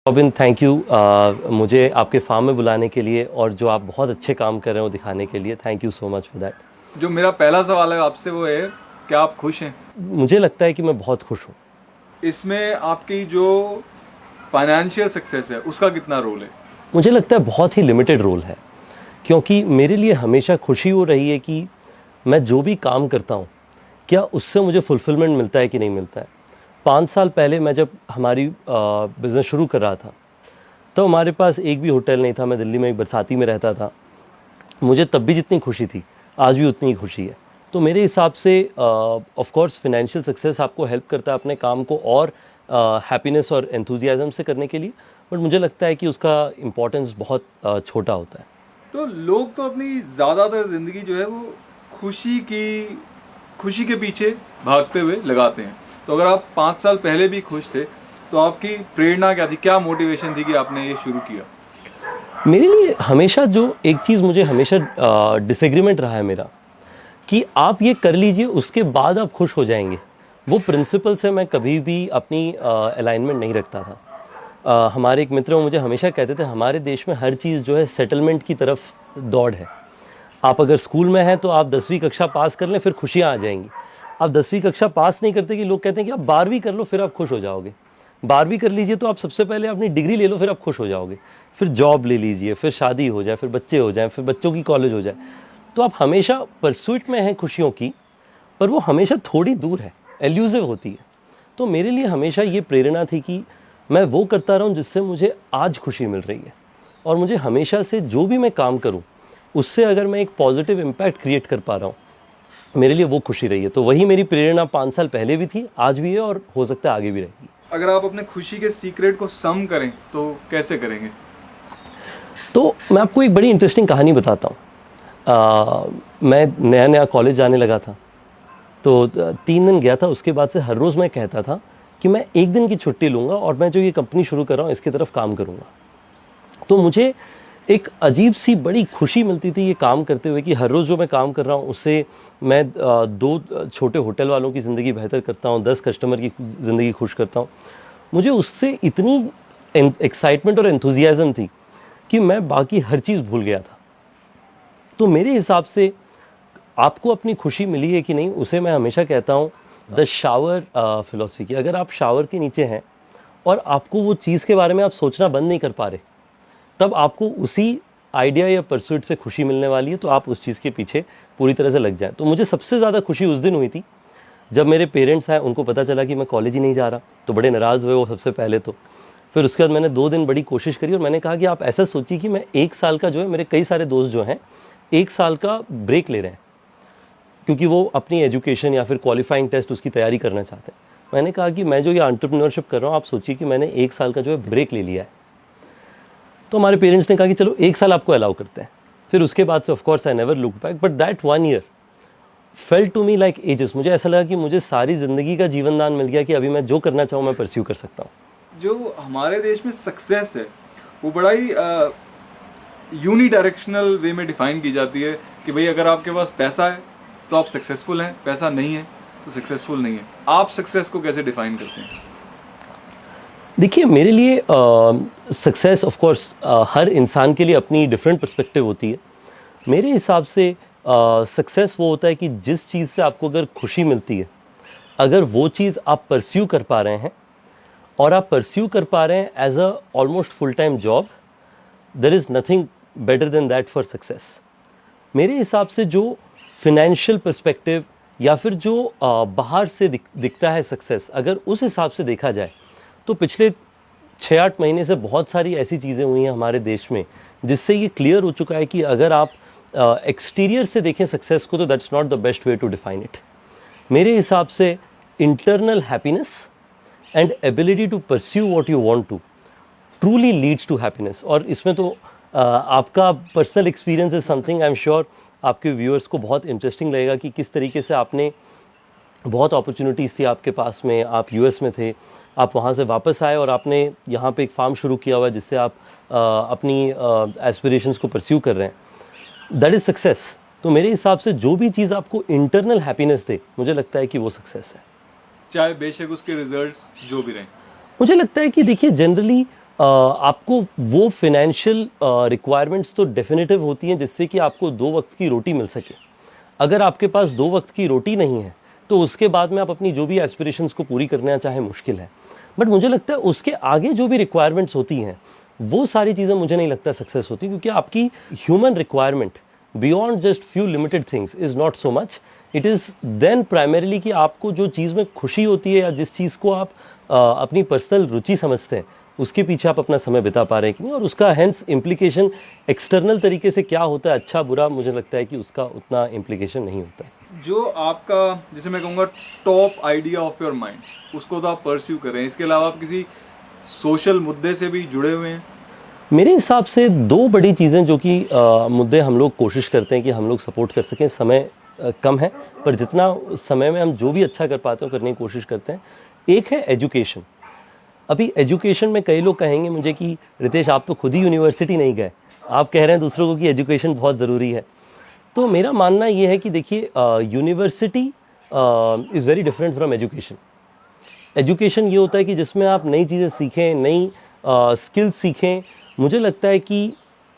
Robin, thank you मुझे आपके farm में बुलाने के लिए और जो आप बहुत अच्छे काम कर रहे हो दिखाने के लिए। Thank you so much for that. जो मेरा पहला सवाल है आपसे वो है, क्या आप खुश हैं? मुझे लगता है कि मैं बहुत खुश हूँ। इसमें आपकी जो फाइनेंशियल सक्सेस है उसका कितना रोल है? मुझे लगता है बहुत ही लिमिटेड रोल है, क्योंकि मेरे लिए हमेशा खुशी हो रही है कि मैं जो भी काम करता हूँ क्या उससे मुझे फुलफिलमेंट मिलता है कि नहीं मिलता है। 5 साल पहले मैं जब हमारी बिज़नेस शुरू कर रहा था तो हमारे पास एक भी होटल नहीं था। मैं दिल्ली में एक बरसाती में रहता था। मुझे तब भी जितनी खुशी थी आज भी उतनी ही खुशी है। तो मेरे हिसाब से ऑफ कोर्स फाइनेंशियल सक्सेस आपको हेल्प करता है अपने काम को और हैप्पीनेस और एंथुजियाज्म से करने के लिए, बट मुझे लगता है कि उसका इम्पोर्टेंस बहुत छोटा होता है। तो लोग तो अपनी ज़्यादातर ज़िंदगी जो है वो खुशी के पीछे भागते हुए लगाते हैं। तो अगर आप 5 साल पहले भी खुश थे तो आपकी प्रेरणा क्या थी, क्या मोटिवेशन थी कि आपने ये शुरू किया? मेरे लिए हमेशा जो एक चीज़ मुझे हमेशा डिसएग्रीमेंट रहा है मेरा, कि आप ये कर लीजिए उसके बाद आप खुश हो जाएंगे, वो प्रिंसिपल से मैं कभी भी अपनी अलाइनमेंट नहीं रखता था। हमारे एक मित्र वो मुझे हमेशा कहते थे हमारे देश में हर चीज़ जो है सेटलमेंट की तरफ दौड़ है। आप अगर स्कूल में हैं तो आप 10वीं कक्षा पास कर लें फिर खुशियाँ आ जाएंगी। आप 10वीं कक्षा पास नहीं करते कि लोग कहते हैं कि आप 12वीं कर लो फिर आप खुश हो जाओगे। 12वीं कर लीजिए तो आप सबसे पहले अपनी डिग्री ले लो फिर आप खुश हो जाओगे। फिर जॉब ले लीजिए, फिर शादी हो जाए, फिर बच्चे हो जाएं, फिर बच्चों की कॉलेज हो जाए। तो आप हमेशा परस्यूट में हैं खुशियों की, पर वो हमेशा थोड़ी दूर है, एल्यूसिव होती है। तो मेरे लिए हमेशा ये प्रेरणा थी कि मैं वो करता रहूं जिससे मुझे आज खुशी मिल रही है, और मुझे हमेशा से जो भी मैं काम करूं उससे अगर मैं एक पॉजिटिव इम्पैक्ट क्रिएट कर पा रहा हूं, मेरे लिए वो खुशी रही है। तो वही मेरी प्रेरणा 5 साल पहले भी थी, आज भी है और हो सकता है आगे भी रहेगी। अगर आप अपने खुशी के सीक्रेट को सम करें तो कैसे करेंगे? तो मैं आपको एक बड़ी इंटरेस्टिंग कहानी बताता हूँ। मैं नया नया कॉलेज जाने लगा था, तो 3 दिन गया था। उसके बाद से हर रोज़ मैं कहता था कि मैं 1 दिन की छुट्टी लूँगा और मैं जो ये कंपनी शुरू कर रहा हूँ इसकी तरफ काम करूँगा। तो मुझे एक अजीब सी बड़ी खुशी मिलती थी ये काम करते हुए कि हर रोज़ जो मैं काम कर रहा हूँ उससे मैं 2 छोटे होटल वालों की ज़िंदगी बेहतर करता हूँ, 10 कस्टमर की ज़िंदगी खुश करता हूँ। मुझे उससे इतनी एक्साइटमेंट और एंथुजियाज़म थी कि मैं बाकी हर चीज़ भूल गया था। तो मेरे हिसाब से आपको अपनी खुशी मिली है कि नहीं, उसे मैं हमेशा कहता हूँ द शावर फिलॉसफी की। अगर आप शावर के नीचे हैं और आपको वो चीज़ के बारे में आप सोचना बंद नहीं कर पा रहे, तब आपको उसी आइडिया या परस्यूट से खुशी मिलने वाली है। तो आप उस चीज़ के पीछे पूरी तरह से लग जाएं। तो मुझे सबसे ज़्यादा खुशी उस दिन हुई थी जब मेरे पेरेंट्स आए, उनको पता चला कि मैं कॉलेज ही नहीं जा रहा, तो बड़े नाराज़ हुए वो सबसे पहले तो। फिर उसके बाद मैंने 2 दिन बड़ी कोशिश करी और मैंने कहा कि आप ऐसा सोचिए कि मैं 1 साल का जो है, मेरे कई सारे दोस्त जो हैं 1 साल का ब्रेक ले रहे हैं क्योंकि वो अपनी एजुकेशन या फिर क्वालिफाइंग टेस्ट उसकी तैयारी करना चाहते हैं। मैंने कहा कि मैं जो ये एंटरप्रेन्योरशिप कर रहा हूँ, आप सोचिए कि मैंने 1 साल का जो है ब्रेक ले लिया है। तो हमारे पेरेंट्स ने कहा कि चलो 1 साल आपको अलाउ करते हैं। फिर उसके बाद से of course I never look back, but that 1 year felt to me like ages. मुझे ऐसा लगा कि मुझे सारी ज़िंदगी का जीवन दान मिल गया कि अभी मैं जो करना चाहूँ मैं परस्यू कर सकता हूँ। जो हमारे देश में सक्सेस है वो बड़ा ही यूनिडायरेक्शनल वे में डिफाइन की जाती है कि भाई अगर आपके पास पैसा है तो आप सक्सेसफुल हैं, पैसा नहीं है तो सक्सेसफुल नहीं है। आप सक्सेस को कैसे डिफाइन करते हैं? देखिए, मेरे लिए सक्सेस ऑफ कोर्स हर इंसान के लिए अपनी डिफरेंट पर्सपेक्टिव होती है। मेरे हिसाब से सक्सेस वो होता है कि जिस चीज़ से आपको अगर खुशी मिलती है, अगर वो चीज़ आप परस्यू कर पा रहे हैं और आप परस्यू कर पा रहे हैं as a almost full time job, there is nothing better than that for success. मेरे हिसाब से जो फिनेंशियल पर्सपेक्टिव या फिर जो बाहर से दिखता है सक्सेस, अगर उस हिसाब से देखा जाए तो पिछले 6-8 महीने से बहुत सारी ऐसी चीज़ें हुई हैं हमारे देश में जिससे ये क्लियर हो चुका है कि अगर आप एक्सटीरियर से देखें सक्सेस को तो that's not the best way to define it. मेरे हिसाब से internal happiness and ability to pursue what you want to truly leads to happiness. और इसमें तो आपका personal experience is something I am sure आपके व्यूअर्स को बहुत इंटरेस्टिंग लगेगा कि किस तरीके से आपने, बहुत अपॉर्चुनिटीज़ थी आपके पास में, आप यूएस में थे, आप वहाँ से वापस आए और आपने यहाँ पे एक फार्म शुरू किया हुआ है जिससे आप अपनी एस्पिरेशंस को परस्यू कर रहे हैं। That is success. तो मेरे हिसाब से जो भी चीज़ आपको इंटरनल हैप्पीनेस दे, मुझे लगता है कि वो सक्सेस है, चाहे बेशक उसके रिजल्ट्स जो भी रहें। मुझे लगता है कि देखिए जनरली आपको वो फिनेंशियल रिक्वायरमेंट्स तो डेफिनेटिव होती हैं जिससे कि आपको 2 वक्त की रोटी मिल सके। अगर आपके पास 2 वक्त की रोटी नहीं है तो उसके बाद में आप अपनी जो भी एस्पिरेशंस को पूरी करना चाहें मुश्किल है। बट मुझे लगता है उसके आगे जो भी रिक्वायरमेंट्स होती हैं वो सारी चीज़ें मुझे नहीं लगता सक्सेस होती, क्योंकि आपकी human requirement beyond just few limited things is not so much. It is then primarily कि आपको जो चीज़ में खुशी होती है या जिस चीज़ को आप अपनी पर्सनल रुचि समझते हैं उसके पीछे आप अपना समय बिता पा रहे हैं कि नहीं, और उसका हेंस इम्प्लीकेशन एक्सटर्नल तरीके से क्या होता है अच्छा बुरा, मुझे लगता है कि उसका उतना इम्प्लीकेशन नहीं होता है। जो आपका, जिसे मैं कहूँगा top idea of your mind, उसको तो आप परस्यू कर रहे हैं, इसके अलावा आप किसी सोशल मुद्दे से भी जुड़े हुए हैं? मेरे हिसाब से 2 बड़ी चीज़ें जो कि मुद्दे हम लोग कोशिश करते हैं कि हम लोग सपोर्ट कर सकें। समय कम है पर जितना समय में हम जो भी अच्छा कर पाते हैं करने की कोशिश करते हैं। एक है एजुकेशन। अभी एजुकेशन में कई लोग कहेंगे मुझे कि रितेश आप तो खुद ही यूनिवर्सिटी नहीं गए, आप कह रहे हैं दूसरों को कि एजुकेशन बहुत ज़रूरी है। तो मेरा मानना ये है कि देखिए university is very different from education. Education ये होता है कि जिसमें आप नई चीज़ें सीखें, नई स्किल्स सीखें। मुझे लगता है कि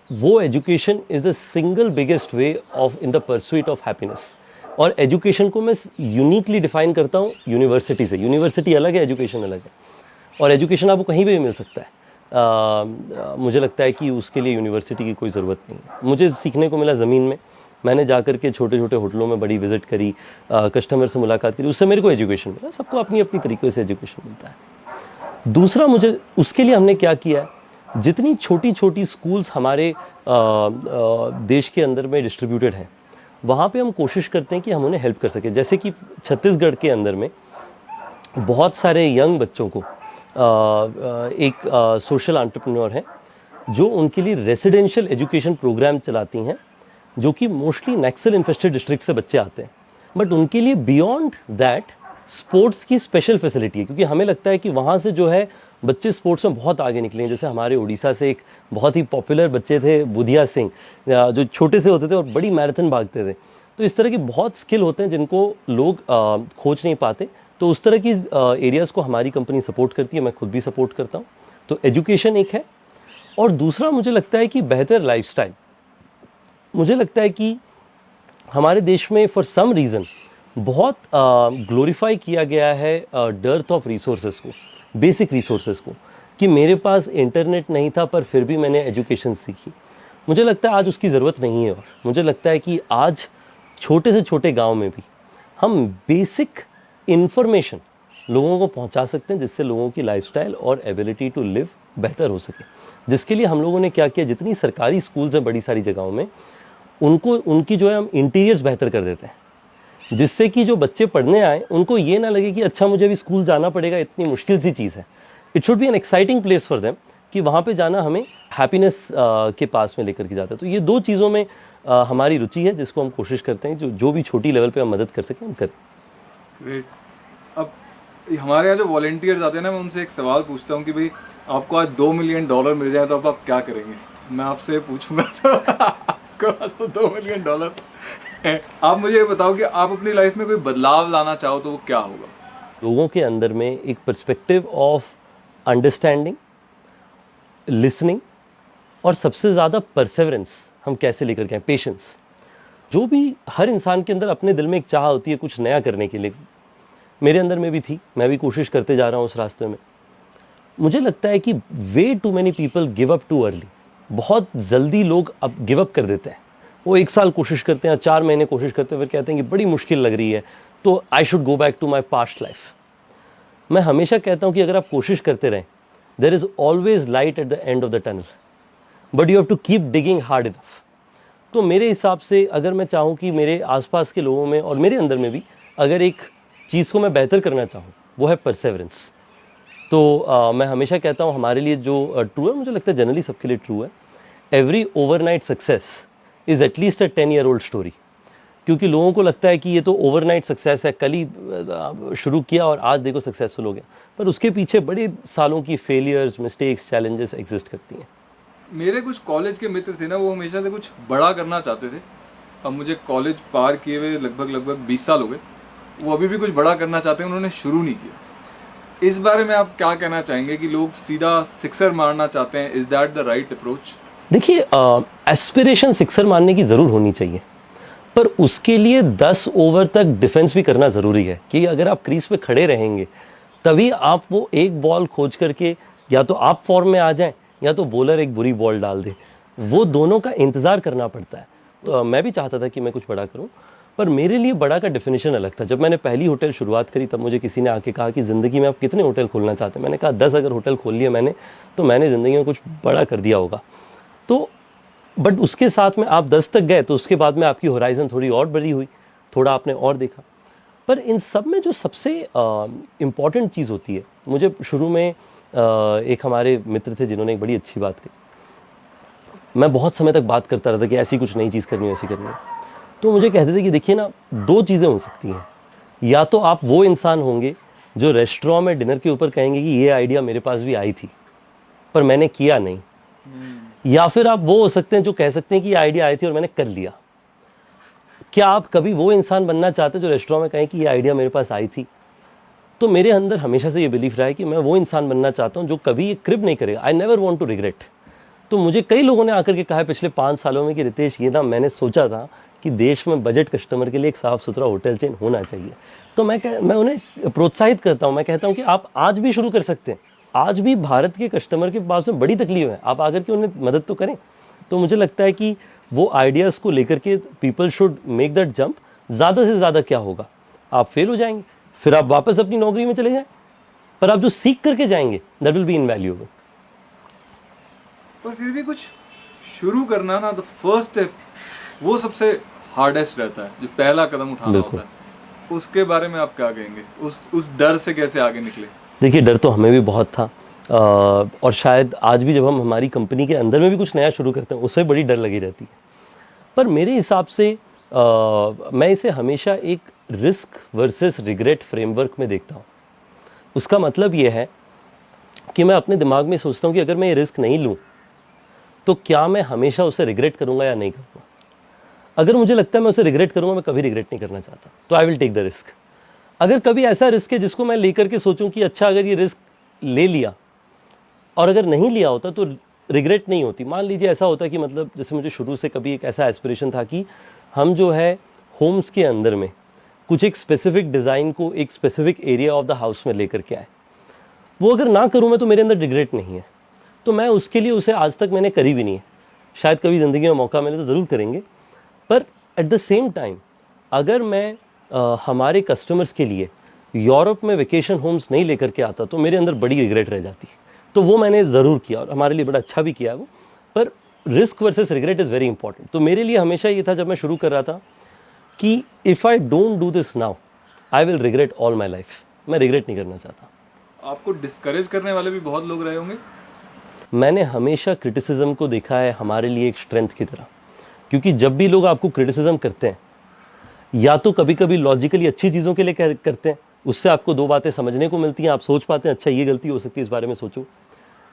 वो education is the single biggest way of in the pursuit of happiness. और एजुकेशन को मैं यूनिकली डिफाइन करता हूँ यूनिवर्सिटी से। यूनिवर्सिटी अलग है, एजुकेशन अलग है, और एजुकेशन आपको कहीं पे भी मिल सकता है। मुझे लगता है कि उसके लिए यूनिवर्सिटी की कोई ज़रूरत नहीं है। मुझे सीखने को मिला ज़मीन में, मैंने जाकर के छोटे छोटे होटलों में बड़ी विजिट करी, कस्टमर से मुलाकात करी, उससे मेरे को एजुकेशन मिला। सबको अपनी अपनी तरीके से एजुकेशन मिलता है। दूसरा, मुझे उसके लिए हमने क्या किया है, जितनी छोटी छोटी स्कूल्स हमारे देश के अंदर में डिस्ट्रीब्यूटेड हैं वहाँ पे हम कोशिश करते हैं कि हम उन्हें हेल्प कर सकें। जैसे कि छत्तीसगढ़ के अंदर में बहुत सारे यंग बच्चों को एक सोशल एंटरप्रेन्योर हैं जो उनके लिए रेसिडेंशियल एजुकेशन प्रोग्राम चलाती हैं, जो कि मोस्टली नक्सल इन्फेस्टेड डिस्ट्रिक्ट से बच्चे आते हैं। बट उनके लिए बियॉन्ड दैट स्पोर्ट्स की स्पेशल फैसिलिटी है, क्योंकि हमें लगता है कि वहाँ से जो है बच्चे स्पोर्ट्स में बहुत आगे निकले हैं। जैसे हमारे उड़ीसा से एक बहुत ही पॉपुलर बच्चे थे बुधिया सिंह, जो छोटे से होते थे और बड़ी मैराथन भागते थे। तो इस तरह के बहुत स्किल होते हैं जिनको लोग खोज नहीं पाते। तो उस तरह की एरियाज़ को हमारी कंपनी सपोर्ट करती है, मैं खुद भी सपोर्ट करता हूँ। तो एजुकेशन एक है, और दूसरा मुझे लगता है कि बेहतर लाइफस्टाइल। मुझे लगता है कि हमारे देश में फॉर सम रीज़न बहुत ग्लोरीफाई किया गया है डर्थ ऑफ रिसोर्सेज को, बेसिक रिसोर्सेज को, कि मेरे पास इंटरनेट नहीं था पर फिर भी मैंने एजुकेशन सीखी। मुझे लगता है आज उसकी ज़रूरत नहीं है, और मुझे लगता है कि आज छोटे से छोटे गांव में भी हम बेसिक इन्फॉर्मेशन लोगों को पहुंचा सकते हैं, जिससे लोगों की लाइफस्टाइल और एबिलिटी टू लिव बेहतर हो सके। जिसके लिए हम लोगों ने क्या किया, जितनी सरकारी स्कूल्स हैं बड़ी सारी जगहों में, उनको उनकी जो है हम इंटीरियर्स बेहतर कर देते हैं, जिससे कि जो बच्चे पढ़ने आए उनको ये ना लगे कि अच्छा मुझे अभी स्कूल जाना पड़ेगा, इतनी मुश्किल सी चीज़ है। It should be an exciting place for them, कि वहाँ पे जाना हमें हैप्पीनेस के पास में लेकर के जाता है। तो ये 2 चीज़ों में हमारी रुचि है, जिसको हम कोशिश करते हैं जो भी छोटी लेवल पे हम मदद कर सकें हम करें। ग्रेट। अब हमारे यहाँ जो वॉलेंटियर्स आते हैं ना, मैं उनसे एक सवाल पूछता हूँ कि भाई आपको आज $2 मिलियन मिल जाए तो अब आप क्या करेंगे? मैं आपसे पूछूंगा तो आपके पास तो $2 मिलियन है। आप मुझे ये बताओ कि आप अपनी लाइफ में कोई बदलाव लाना चाहो तो वो क्या होगा? लोगों के अंदर में एक पर्सपेक्टिव ऑफ अंडरस्टैंडिंग, लिसनिंग, और सबसे ज़्यादा परसेवरेंस हम कैसे लेकर के आए, पेशेंस। जो भी हर इंसान के अंदर अपने दिल में एक चाह होती है कुछ नया करने के लिए, मेरे अंदर में भी थी, मैं भी कोशिश करते जा रहा हूँ उस रास्ते में। मुझे लगता है कि way too many people give up too early. बहुत जल्दी लोग अब गिव अप कर देते हैं। वो 1 साल कोशिश करते हैं, 4 महीने कोशिश करते हैं, फिर कहते हैं कि बड़ी मुश्किल लग रही है, तो I should go back to my past life. मैं हमेशा कहता हूँ कि अगर आप कोशिश करते रहें, there is always light at the end of the tunnel, but you have to keep digging hard enough. तो मेरे हिसाब से अगर मैं चाहूँ कि मेरे आसपास के लोगों में और मेरे अंदर में भी अगर एक चीज़ को मैं बेहतर करना चाहूँ, वो है परसेवरेंस। तो मैं हमेशा कहता हूँ हमारे लिए जो ट्रू है, मुझे लगता है जनरली सबके लिए ट्रू है, every overnight success is at least a 10-year-old story. क्योंकि लोगों को लगता है कि ये तो ओवरनाइट सक्सेस है, कल ही शुरू किया और आज देखो सक्सेसफुल हो गया, पर उसके पीछे बड़े सालों की फेलियर्स, मिस्टेक्स, चैलेंजेस एग्जिस्ट करती हैं। मेरे कुछ कॉलेज के मित्र थे ना, वो हमेशा से कुछ बड़ा करना चाहते थे। अब मुझे कॉलेज पार किए हुए लगभग 20 साल हो गए, वो अभी भी कुछ बड़ा करना चाहते हैं, उन्होंने शुरू नहीं किया। इस बारे में आप क्या कहना चाहेंगे कि लोग सीधा सिक्सर मारना चाहते हैं, is that the right approach? देखिए, एस्पिरेशन सिक्सर मारने की ज़रूर होनी चाहिए, पर उसके लिए 10 ओवर तक डिफेंस भी करना ज़रूरी है कि अगर आप क्रीज पे खड़े रहेंगे तभी आप वो एक बॉल खोज करके या तो आप फॉर्म में आ जाएं या तो बॉलर एक बुरी बॉल डाल दे, वो दोनों का इंतज़ार करना पड़ता है। तो मैं भी चाहता था कि मैं कुछ बड़ा करूं, पर मेरे लिए बड़ा का डेफिनेशन अलग था। जब मैंने पहली होटल शुरुआत करी तब मुझे किसी ने आके कहा कि ज़िंदगी में आप कितने होटल खोलना चाहते हैं? मैंने कहा 10 अगर होटल खोल लिए मैंने तो मैंने ज़िंदगी में कुछ बड़ा कर दिया होगा। तो बट उसके साथ में आप 10 तक गए तो उसके बाद में आपकी होराइजन थोड़ी और बड़ी हुई, थोड़ा आपने और देखा। पर इन सब में जो सबसे इम्पॉर्टेंट चीज़ होती है, मुझे शुरू में एक हमारे मित्र थे जिन्होंने एक बड़ी अच्छी बात कही। मैं बहुत समय तक बात करता रहता कि ऐसी कुछ नई चीज़ करनी है, ऐसी करनी है। तो मुझे कहते थे कि देखिए ना, दो चीज़ें हो सकती हैं, या तो आप वो इंसान होंगे जो रेस्टोरेंट में डिनर के ऊपर कहेंगे कि ये आइडिया मेरे पास भी आई थी पर मैंने किया नहीं, या फिर आप वो हो सकते हैं जो कह सकते हैं कि ये आइडिया आई थी और मैंने कर लिया। क्या आप कभी वो इंसान बनना चाहते हैं जो रेस्टोरेंट में कहें कि ये आइडिया मेरे पास आई थी? तो मेरे अंदर हमेशा से ये बिलीफ रहा है कि मैं वो इंसान बनना चाहता हूँ जो कभी ये क्रिब नहीं करेगा। I never want to regret. तो मुझे कई लोगों ने आकर के कहा है पिछले 5 सालों में कि रितेश, ये ना मैंने सोचा था कि देश में बजट कस्टमर के लिए एक साफ सुथरा होटल चेन होना चाहिए। तो मैं उन्हें प्रोत्साहित करता हूँ, मैं कहता हूँ कि आप आज भी शुरू कर सकते हैं। आज भी भारत के कस्टमर के पास में बड़ी तकलीफ है, आप आकर के उन्हें मदद तो करें। तो मुझे लगता है कि वो आइडियाज़ को लेकर के people should make that jump. ज़्यादा से ज़्यादा क्या होगा, आप फेल हो जाएंगे, फिर आप वापस अपनी नौकरी में चले जाएं, पर आप जो सीख करके जाएंगे दैट विल बी इनवैल्यूएबल। पर फिर भी कुछ शुरू करना ना, द फर्स्ट स्टेप वो सबसे हार्डेस्ट रहता है, जो पहला कदम उठाना होता है। उसके बारे में आप क्या कहेंगे? उस डर से कैसे आगे निकले? देखिए, डर तो हमें भी बहुत था, और शायद आज भी जब हम हमारी कंपनी के अंदर में भी कुछ नया शुरू करते हैं उससे बड़ी डर लगी रहती है। पर मेरे हिसाब से मैं इसे हमेशा एक रिस्क वर्सेस रिग्रेट फ्रेमवर्क में देखता हूँ। उसका मतलब ये है कि मैं अपने दिमाग में सोचता हूँ कि अगर मैं ये रिस्क नहीं लूँ तो क्या मैं हमेशा उसे रिग्रेट करूँगा या नहीं करूँगा। अगर मुझे लगता है मैं उसे रिग्रेट करूँगा, मैं कभी रिग्रेट नहीं करना चाहता, तो I will take the risk. अगर कभी ऐसा रिस्क है जिसको मैं लेकर के सोचूं कि अच्छा अगर ये रिस्क ले लिया और अगर नहीं लिया होता तो रिग्रेट नहीं होती। मान लीजिए ऐसा होता कि मतलब जैसे मुझे शुरू से कभी एक ऐसा एस्पिरेशन था कि हम जो है होम्स के अंदर में कुछ एक स्पेसिफिक डिज़ाइन को एक specific area of the house में लेकर के आए। वो अगर ना करूँ मैं तो मेरे अंदर रिग्रेट नहीं है, तो मैं उसके लिए उसे आज तक मैंने करी भी नहीं है। शायद कभी ज़िंदगी में मौका मिले तो ज़रूर करेंगे। पर एट द सेम टाइम अगर मैं हमारे कस्टमर्स के लिए यूरोप में वेकेशन होम्स नहीं लेकर के आता तो मेरे अंदर बड़ी रिग्रेट रह जाती है। तो वो मैंने ज़रूर किया और हमारे लिए बड़ा अच्छा भी किया है वो। पर risk versus regret is very important. तो मेरे लिए हमेशा ये था जब मैं शुरू कर रहा था कि if I don't do this now I will regret all my life. मैं रिग्रेट नहीं करना चाहता। आपको डिस्करेज करने वाले भी बहुत लोग रहे होंगे? मैंने हमेशा क्रिटिसिज्म को देखा है हमारे लिए एक स्ट्रेंथ की तरह, क्योंकि जब भी लोग आपको क्रिटिसिज्म करते हैं या तो कभी कभी लॉजिकली अच्छी चीज़ों के लिए करते हैं, उससे आपको 2 बातें समझने को मिलती हैं, आप सोच पाते हैं अच्छा ये गलती हो सकती है, इस बारे में सोचो,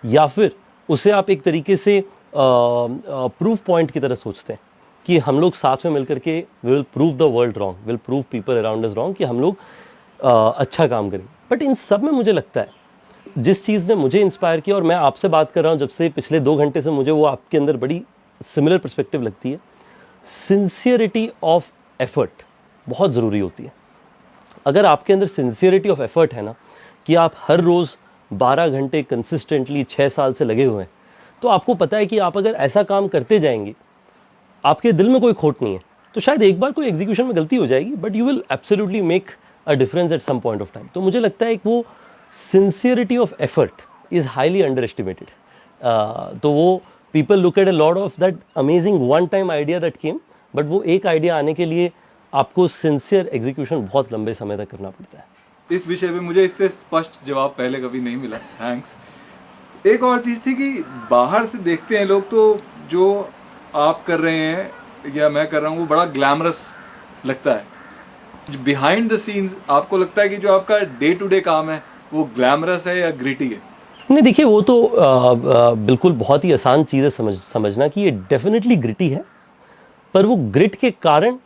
या फिर उसे आप एक तरीके से प्रूफ पॉइंट की तरह सोचते हैं कि हम लोग साथ में मिलकर के will prove the world wrong, will prove people around us wrong, कि हम लोग अच्छा काम करें। बट इन सब में मुझे लगता है जिस चीज़ ने मुझे इंस्पायर किया, और मैं आपसे बात कर रहा हूँ जब से पिछले 2 घंटे से, मुझे वो आपके अंदर बड़ी सिमिलर पर्सपेक्टिव लगती है। सिंसियरिटी ऑफ एफर्ट बहुत ज़रूरी होती है। अगर आपके अंदर सिंसियरिटी ऑफ एफर्ट है ना, कि आप हर रोज़ 12 घंटे कंसिस्टेंटली 6 साल से लगे हुए हैं, तो आपको पता है कि आप अगर ऐसा काम करते जाएंगे, आपके दिल में कोई खोट नहीं है, तो शायद एक बार कोई एग्जीक्यूशन में गलती हो जाएगी but you will absolutely make a difference at some point of time. तो मुझे लगता है कि वो sincerity of effort is highly underestimated. तो वो people look at a lot of that amazing one time idea that came, but वो एक आइडिया आने के लिए आपको सिंसियर एग्जीक्यूशन बहुत लंबे समय तक करना पड़ता है। इस विषय पे मुझे इससे स्पष्ट जवाब पहले कभी नहीं मिला, थैंक्स। एक और चीज़ थी कि बाहर से देखते हैं लोग तो जो आप कर रहे हैं या मैं कर रहा हूँ वो बड़ा ग्लैमरस लगता है। बिहाइंड द सीन्स आपको लगता है कि जो आपका डे टू डे काम है वो ग्लैमरस है या ग्रिटी है? नहीं, देखिए वो तो बिल्कुल बहुत ही आसान चीज़ है समझना कि ये डेफिनेटली ग्रिटी है, पर वो ग्रिट के कारण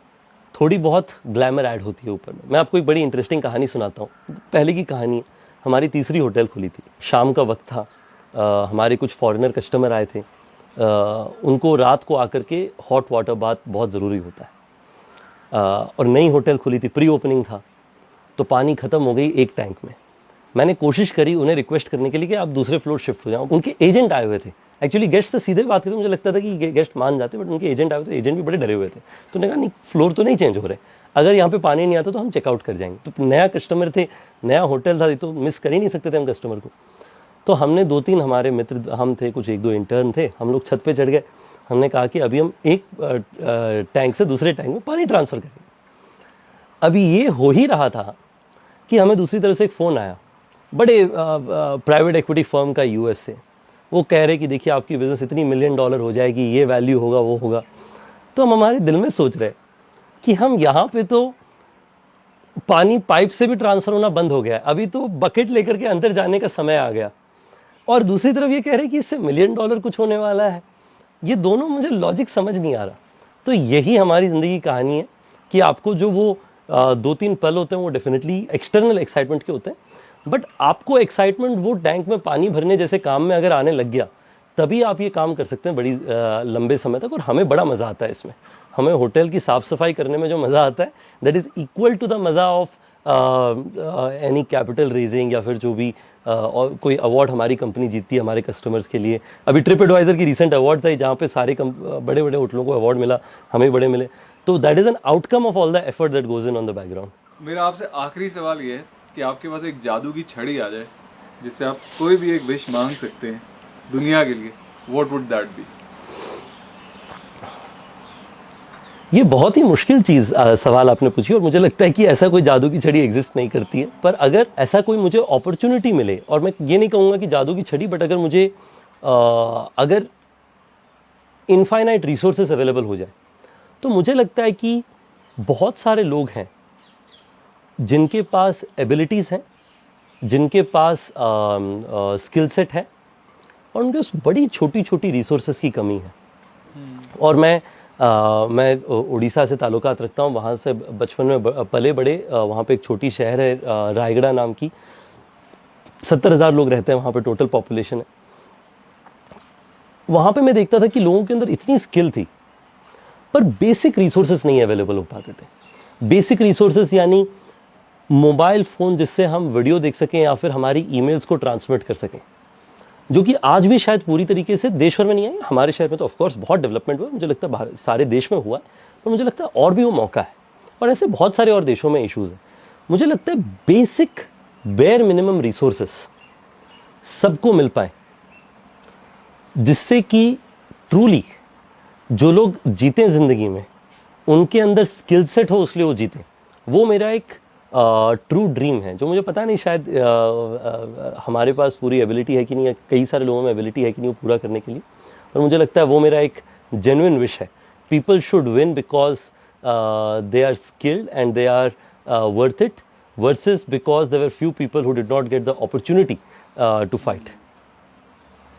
थोड़ी बहुत ग्लैमर ऐड होती है ऊपर में। मैं आपको एक बड़ी इंटरेस्टिंग कहानी सुनाता हूँ। पहले की कहानी है, हमारी तीसरी होटल खुली थी, शाम का वक्त था, हमारे कुछ फॉरेनर कस्टमर आए थे, उनको रात को आकर के हॉट वाटर बाथ बहुत ज़रूरी होता है, और नई होटल खुली थी, प्री ओपनिंग था, तो पानी ख़त्म हो गई एक टैंक में। मैंने कोशिश करी उन्हें रिक्वेस्ट करने के लिए कि आप दूसरे फ्लोर शिफ्ट हो जाओ। उनके एजेंट आए हुए थे, एक्चुअली गेस्ट से सीधे बात करते मुझे लगता था कि गेस्ट मान जाते, बट उनके एजेंट आए हुए थे, एजेंट भी बड़े डरे हुए थे। तो उन्होंने कहा नहीं, फ्लोर तो नहीं चेंज हो रहे, अगर यहाँ पे पानी नहीं आता तो हम चेकआउट कर जाएंगे। तो नया कस्टमर थे, नया होटल था, तो मिस कर ही नहीं सकते थे हम कस्टमर को। तो हमने 2-3 हमारे मित्र हम थे, कुछ 1-2 इंटर्न थे, हम लोग छत पे चढ़ गए। हमने कहा कि अभी हम एक टैंक से दूसरे टैंक में पानी ट्रांसफ़र करेंगे। अभी ये हो ही रहा था कि हमें दूसरी तरफ से एक फ़ोन आया, बड़े प्राइवेट इक्विटी फर्म का यूएस से। वो कह रहे कि देखिए आपकी बिज़नेस इतनी $1 मिलियन हो जाएगी, ये वैल्यू होगा, वो होगा। तो हम हमारे दिल में सोच रहे कि हम यहाँ पे तो पानी पाइप से भी ट्रांसफ़र होना बंद हो गया, अभी तो बकेट लेकर के अंदर जाने का समय आ गया, और दूसरी तरफ ये कह रहे कि इससे $1 मिलियन कुछ होने वाला है। ये दोनों मुझे लॉजिक समझ नहीं आ रहा। तो यही हमारी ज़िंदगी की कहानी है कि आपको जो वो 2-3 पल होते हैं वो डेफिनेटली एक्सटर्नल एक्साइटमेंट के होते हैं, बट आपको एक्साइटमेंट वो टैंक में पानी भरने जैसे काम में अगर आने लग गया, तभी आप ये काम कर सकते हैं बड़ी लंबे समय तक। और हमें बड़ा मज़ा आता है इसमें। हमें होटल की साफ़ सफाई करने में जो मज़ा आता है, that is equal to the मज़ा ऑफ एनी कैपिटल रेजिंग, या फिर जो भी और कोई अवार्ड हमारी कंपनी जीतती है हमारे कस्टमर्स के लिए। अभी ट्रिप एडवाइज़र की रिसेंट अवार्ड था, जहाँ पे सारे बड़े बड़े होटलों को अवार्ड मिला, हमें बड़े मिले। तो that is an outcome of all the effort that goes in on the background. मेरा आपसे आखिरी सवाल ये है कि आपके पास एक जादू की छड़ी आ जाए जिससे आप कोई भी एक विश मांग सकते हैं दुनिया के लिए, व्हाट वुड दैट बी? ये बहुत ही मुश्किल चीज़ सवाल आपने पूछी, और मुझे लगता है कि ऐसा कोई जादू की छड़ी एग्जिस्ट नहीं करती है। पर अगर ऐसा कोई मुझे अपॉर्चुनिटी मिले, और मैं ये नहीं कहूँगा कि जादू की छड़ी, बट अगर मुझे अगर इनफाइनाइट रिसोर्सेज अवेलेबल हो जाए, तो मुझे लगता है कि बहुत सारे लोग हैं जिनके पास एबिलिटीज़ हैं, जिनके पास स्किल सेट है, और उनके पास बड़ी छोटी छोटी रिसोर्सेज की कमी है। और मैं उड़ीसा से ताल्लुकात रखता हूँ, वहाँ से बचपन में पले बड़े। वहाँ पे एक छोटी शहर है रायगढ़ नाम की, 70,000 लोग रहते हैं वहाँ पे, टोटल पॉपुलेशन है। वहाँ पे मैं देखता था कि लोगों के अंदर इतनी स्किल थी, पर बेसिक रिसोर्सेज नहीं अवेलेबल हो पाते थे। बेसिक रिसोर्सेज यानी मोबाइल फ़ोन जिससे हम वीडियो देख सकें या फिर हमारी ईमेल्स को ट्रांसमिट कर सकें, जो कि आज भी शायद पूरी तरीके से देश भर में नहीं है। हमारे शहर में तो ऑफकोर्स बहुत डेवलपमेंट हुआ, मुझे लगता है सारे देश में हुआ है, पर मुझे लगता है और भी वो मौका है, और ऐसे बहुत सारे और देशों में इश्यूज़ हैं। मुझे लगता है बेसिक बेयर मिनिमम रिसोर्सेस सबको मिल पाए, जिससे कि ट्रूली जो लोग जीते ज़िंदगी में उनके अंदर स्किल सेट हो, इसलिए वो जीते। वो मेरा एक ट्रू ड्रीम है, जो मुझे पता नहीं शायद हमारे पास पूरी एबिलिटी है कि नहीं, कई सारे लोगों में एबिलिटी है कि नहीं वो पूरा करने के लिए, और मुझे लगता है वो मेरा एक जेन्युइन विश है। People should win because they are skilled and they are worth it, versus because there were few people who did not get the opportunity to fight.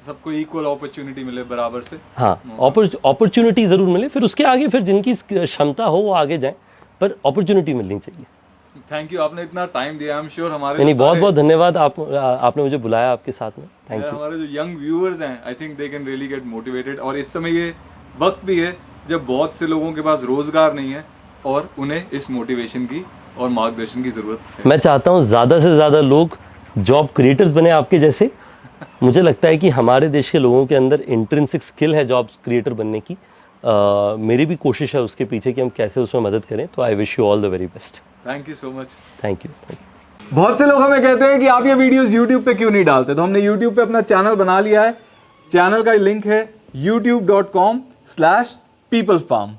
सबको इक्वल अपॉर्चुनिटी मिले बराबर से। हाँ, अपॉर्चुनिटी ज़रूर मिले, फिर उसके आगे फिर जिनकी क्षमता हो वो आगे जाएं, पर अपॉर्चुनिटी मिलनी चाहिए। थैंक यू, आपने इतना टाइम दिया। आई एम श्योर हमारे नहीं, बहुत बहुत धन्यवाद, आपने मुझे बुलाया आपके साथ में। Thank you. हमारे जो यंग व्यूअर्स हैं, I think they can really get motivated. और इस समय ये वक्त भी है जब बहुत से लोगों के पास रोजगार नहीं है और उन्हें इस मोटिवेशन की और मार्गदर्शन की जरूरत है। मैं चाहता हूँ ज़्यादा से ज़्यादा लोग जॉब क्रिएटर्स बने आपके जैसे। मुझे लगता है कि हमारे देश के लोगों के अंदर इंट्रिंसिक स्किल है जॉब क्रिएटर बनने की। मेरी भी कोशिश है उसके पीछे कि हम कैसे उसमें मदद करें। तो I wish you all the very best. Thank you so much. Thank you. बहुत से लोग हमें कहते हैं कि आप ये वीडियोस YouTube पे क्यों नहीं डालते, तो हमने YouTube पे अपना चैनल बना लिया है। चैनल का लिंक है youtube.com/peoplefarm।